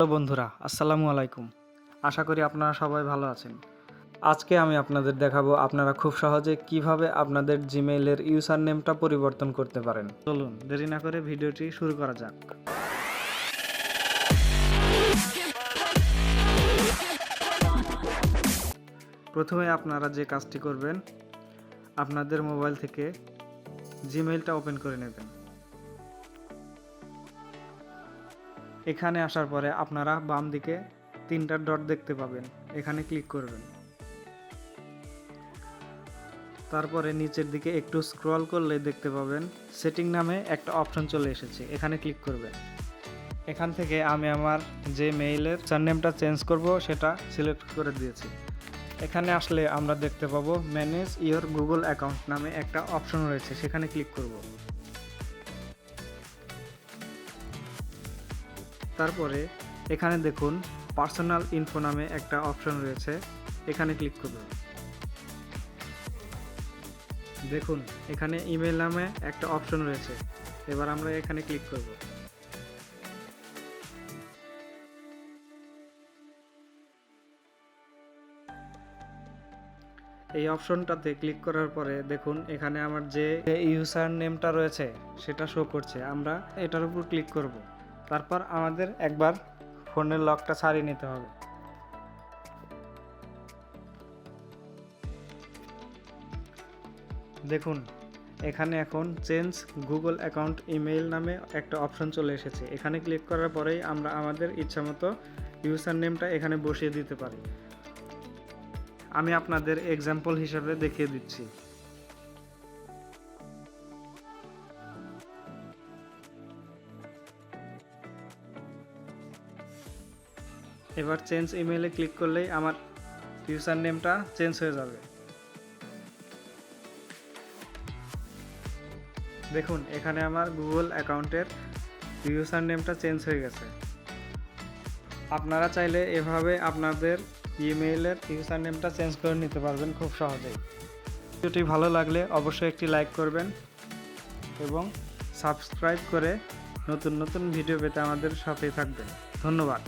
Hello বন্ধুরা, আসসালামু আলাইকুম। আশা করি আপনারা সবাই ভালো আছেন। আজকে আমি আপনাদের দেখাবো আপনারা খুব সহজে কিভাবে আপনাদের জিমেইলের ইউজার নেমটা পরিবর্তন করতে পারেন। চলুন দেরি না করে ভিডিওটি শুরু করা যাক। প্রথমে আপনারা যে কাজটি করবেন, আপনাদের মোবাইল থেকে জিমেইলটা ওপেন করে নেবেন। এখানে আসার পরে আপনারা বাম দিকে 3টা ডট দেখতে পাবেন, এখানে ক্লিক করবেন। তারপরে নিচের দিকে একটু স্ক্রল করলে দেখতে পাবেন সেটিং নামে একটা অপশন চলে এসেছে, এখানে ক্লিক করবেন। এখান থেকে আমি আমার যে মেইলের সারনেমটা চেঞ্জ করব সেটা সিলেক্ট করে দিয়েছি। এখানে আসলে আমরা দেখতে পাবো ম্যানেজ ইওর গুগল অ্যাকাউন্ট নামে একটা অপশন রয়েছে, সেখানে ক্লিক করব। তারপরে এখানে দেখুন পার্সোনাল ইনফো নামে একটা অপশন রয়েছে, এখানে ক্লিক করবেন। দেখুন এখানে ইমেল নামে একটা অপশন রয়েছে, এবার আমরা এখানে ক্লিক করব। এই অপশনটাতে ক্লিক করার পরে দেখুন এখানে আমার যে ইউজার নেমটা রয়েছে সেটা শো করছে, আমরা এটার উপর ক্লিক করব। তারপর আমাদের একবার ফোনের লকটা ছাড়িয়ে নিতে হবে। দেখুন এখানে এখন চেঞ্জ গুগল অ্যাকাউন্ট ইমেইল নামে একটা অপশন চলে এসেছে, এখানে ক্লিক করার পরেই আমরা আমাদের ইচ্ছামতো ইউজার নেমটা এখানে বসিয়ে দিতে পারি। আমি আপনাদের এক্সাম্পল হিসাবে দেখিয়ে দিচ্ছি। এবার চেঞ্জ ইমেইলে ক্লিক করলেই আমার ইউজার নেমটা চেঞ্জ হয়ে যাবে। দেখুন এখানে আমার গুগল অ্যাকাউন্টের ইউজার নেমটা চেঞ্জ হয়ে গেছে। আপনারা চাইলে এভাবে আপনাদের ইমেইলের ইউজার নেমটা চেঞ্জ করে নিতে পারবেন খুব সহজেই। ভিডিওটি ভালো লাগলে অবশ্যই একটি লাইক করবেন এবং সাবস্ক্রাইব করে নতুন নতুন ভিডিও পেতে আমাদের সাথেই থাকবেন। ধন্যবাদ।